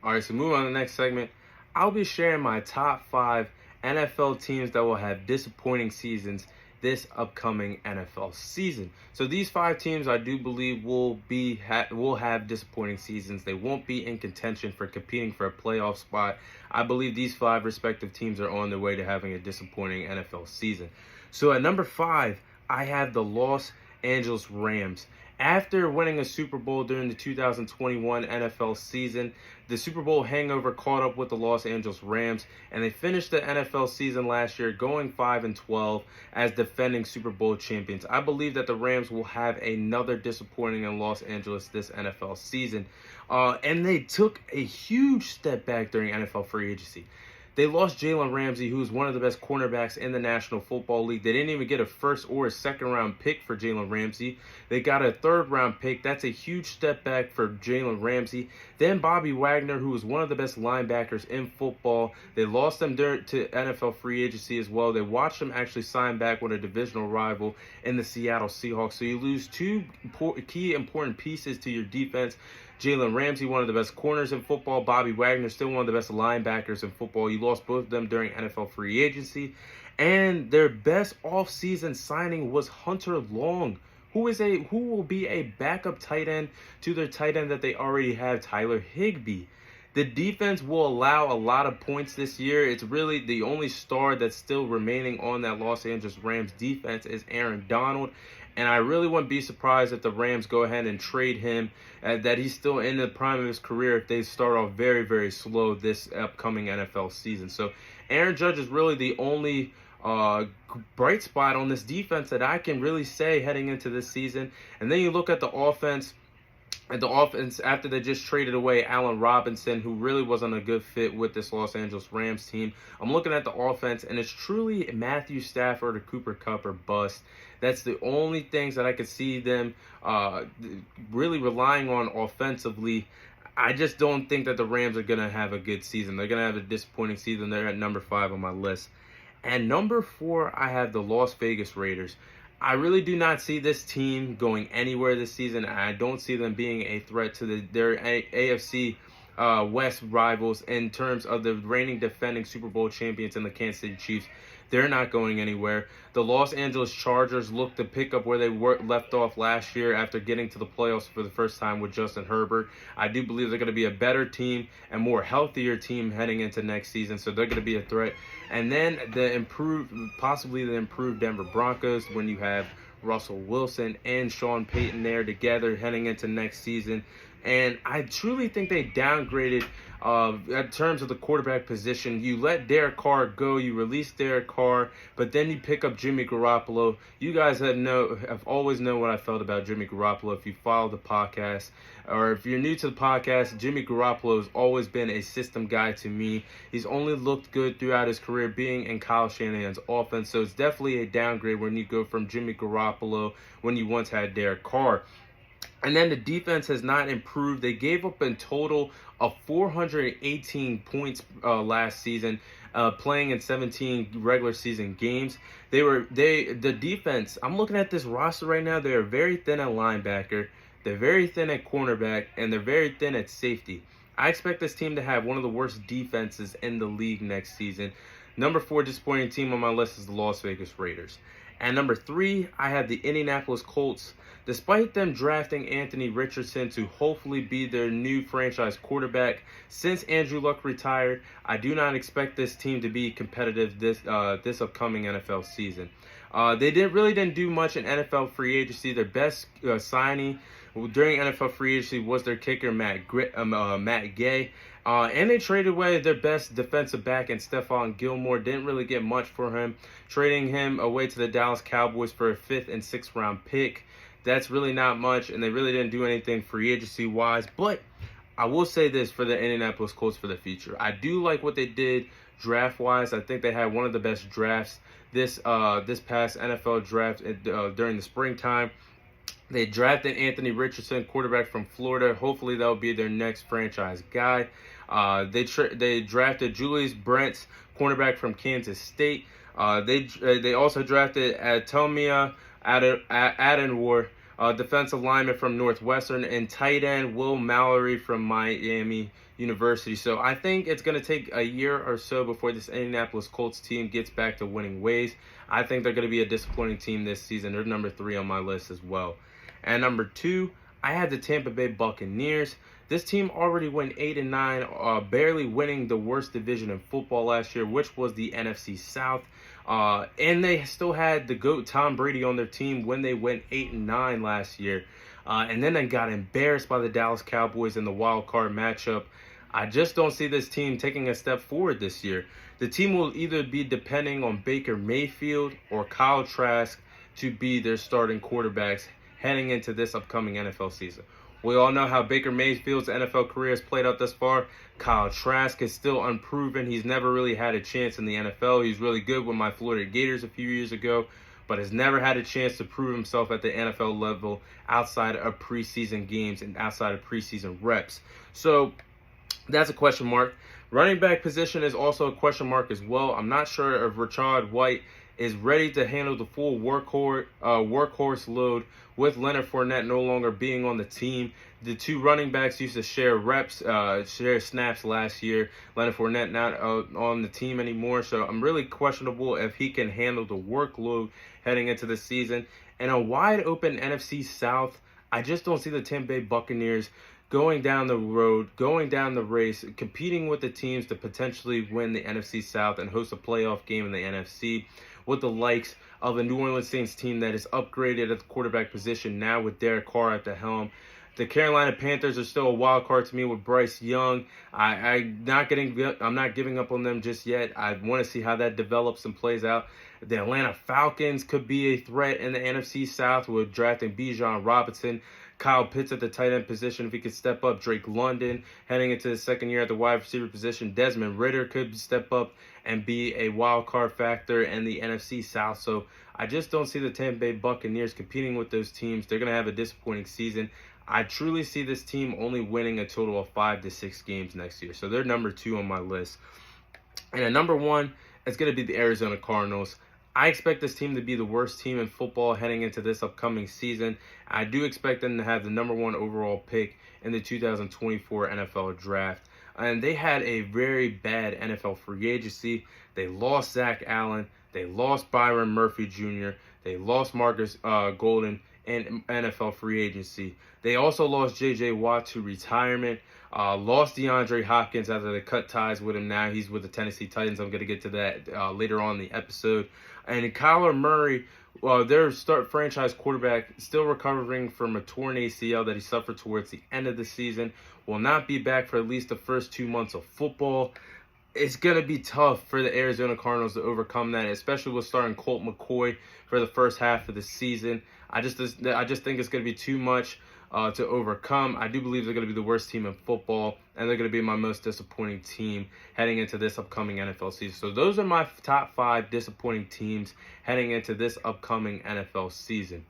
All right, so moving on to the next segment, I'll be sharing my top 5 NFL teams that will have disappointing seasons this upcoming NFL season. So these 5 teams I do believe will have disappointing seasons. They won't be in contention for competing for a playoff spot. I believe these 5 respective teams are on their way to having a disappointing NFL season. So at number 5, I have the Los Angeles Rams. After winning a Super Bowl during the 2021 NFL season, the Super Bowl hangover caught up with the Los Angeles Rams, and they finished the NFL season last year going 5-12 as defending Super Bowl champions. I believe that the Rams will have another disappointing in Los Angeles this NFL season, and they took a huge step back during NFL free agency. They lost Jalen Ramsey, who is one of the best cornerbacks in the National Football League. They didn't even get a first or a second round pick for Jalen Ramsey. They got a third round pick. That's a huge step back for Jalen Ramsey. Then Bobby Wagner, who was one of the best linebackers in football. They lost him to NFL free agency as well. They watched him actually sign back with a divisional rival in the Seattle Seahawks. So you lose 2 key important pieces to your defense. Jalen Ramsey, one of the best corners in football. Bobby Wagner, still one of the best linebackers in football. You lost both of them during NFL free agency. And their best offseason signing was Hunter Long, who will be a backup tight end to their tight end that they already have, Tyler Higbee. The defense will allow a lot of points this year. It's really the only star that's still remaining on that Los Angeles Rams defense is Aaron Donald. And I really wouldn't be surprised if the Rams go ahead and trade him, that he's still in the prime of his career if they start off very, very slow this upcoming NFL season. So Aaron Judge is really the only bright spot on this defense that I can really say heading into this season. And then you look at the offense. And the offense, after they just traded away Allen Robinson, who really wasn't a good fit with this Los Angeles Rams team, I'm looking at the offense, and it's truly Matthew Stafford or Cooper Kupp or bust. That's the only things that I could see them really relying on offensively. I just don't think that the Rams are going to have a good season. They're going to have a disappointing season. They're at number 5 on my list. And number 4, I have the Las Vegas Raiders. I really do not see this team going anywhere this season. I don't see them being a threat to their AFC West rivals in terms of the reigning defending Super Bowl champions and the Kansas City Chiefs. They're not going anywhere. The Los Angeles Chargers look to pick up where they left off last year after getting to the playoffs for the first time with Justin Herbert. I do believe they're going to be a better team and more healthier team heading into next season, so they're going to be a threat. And then possibly the improved Denver Broncos when you have Russell Wilson and Sean Payton there together heading into next season. And I truly think they downgraded in terms of the quarterback position. You let Derek Carr go, you release Derek Carr, but then you pick up Jimmy Garoppolo. You guys have always known what I felt about Jimmy Garoppolo if you follow the podcast. Or if you're new to the podcast, Jimmy Garoppolo has always been a system guy to me. He's only looked good throughout his career being in Kyle Shanahan's offense. So it's definitely a downgrade when you go from Jimmy Garoppolo when you once had Derek Carr. And then the defense has not improved. They gave up in total of 418 points last season, playing in 17 regular season games. The defense, I'm looking at this roster right now, they are very thin at linebacker, they're very thin at cornerback, and they're very thin at safety. I expect this team to have one of the worst defenses in the league next season. Number 4 disappointing team on my list is the Las Vegas Raiders. And number 3, I have the Indianapolis Colts. Despite them drafting Anthony Richardson to hopefully be their new franchise quarterback, since Andrew Luck retired, I do not expect this team to be competitive this upcoming NFL season. They didn't do much in NFL free agency. Their best signing during NFL free agency was their kicker Matt Gay. And they traded away their best defensive back in Stephon Gilmore. Didn't really get much for him. Trading him away to the Dallas Cowboys for a 5th and 6th round pick. That's really not much, and they really didn't do anything free agency-wise. But I will say this for the Indianapolis Colts for the future. I do like what they did draft-wise. I think they had one of the best drafts this past NFL draft during the springtime. They drafted Anthony Richardson, quarterback from Florida. Hopefully that'll be their next franchise guy. They drafted Julius Brents, cornerback from Kansas State. They also drafted Tomia Adenwar, defensive lineman from Northwestern, and tight end Will Mallory from Miami University. So I think it's going to take a year or so before this Indianapolis Colts team gets back to winning ways. I think they're going to be a disappointing team this season. They're number 3 on my list as well. And number 2, I had the Tampa Bay Buccaneers. This team already went 8-9, barely winning the worst division in football last year, which was the NFC South. And they still had the GOAT Tom Brady on their team when they went 8-9 last year. And then they got embarrassed by the Dallas Cowboys in the wild card matchup. I just don't see this team taking a step forward this year. The team will either be depending on Baker Mayfield or Kyle Trask to be their starting quarterbacks heading into this upcoming NFL season. We all know how Baker Mayfield's NFL career has played out thus far. Kyle Trask is still unproven. He's never really had a chance in the NFL. He's really good with my Florida Gators a few years ago, but has never had a chance to prove himself at the NFL level outside of preseason games and outside of preseason reps. So that's a question mark. Running back position is also a question mark as well. I'm not sure if Rachaad White is ready to handle the full workhorse load with Leonard Fournette no longer being on the team. The two running backs used to share share snaps last year. Leonard Fournette not on the team anymore, so I'm really questionable if he can handle the workload heading into the season. And a wide open NFC South, I just don't see the Tampa Bay Buccaneers going down the road, going down the race, competing with the teams to potentially win the NFC South and host a playoff game in the NFC with the likes of the New Orleans Saints team that is upgraded at the quarterback position now with Derek Carr at the helm. The Carolina Panthers are still a wild card to me with Bryce Young. I'm not giving up on them just yet. I want to see how that develops and plays out. The Atlanta Falcons could be a threat in the NFC South with drafting Bijan Robinson. Kyle Pitts at the tight end position if he could step up. Drake London heading into the second year at the wide receiver position. Desmond Ridder could step up and be a wild card factor in the NFC South. So I just don't see the Tampa Bay Buccaneers competing with those teams. They're going to have a disappointing season. I truly see this team only winning a total of 5 to 6 games next year. So they're number 2 on my list. And at number 1, it's going to be the Arizona Cardinals. I expect this team to be the worst team in football heading into this upcoming season. I do expect them to have the number 1 overall pick in the 2024 NFL Draft. And they had a very bad NFL free agency. They lost Zach Allen. They lost Byron Murphy Jr. They lost Marcus Golden in NFL free agency. They also lost J.J. Watt to retirement. Lost DeAndre Hopkins after they cut ties with him. Now he's with the Tennessee Titans. I'm going to get to that later on in the episode. And Kyler Murray, their franchise quarterback, still recovering from a torn ACL that he suffered towards the end of the season, will not be back for at least the first 2 months of football. It's going to be tough for the Arizona Cardinals to overcome that, especially with starting Colt McCoy for the first half of the season. I just think it's going to be too much to overcome. I do believe they're going to be the worst team in football, and they're going to be my most disappointing team heading into this upcoming NFL season. So those are my top 5 disappointing teams heading into this upcoming NFL season.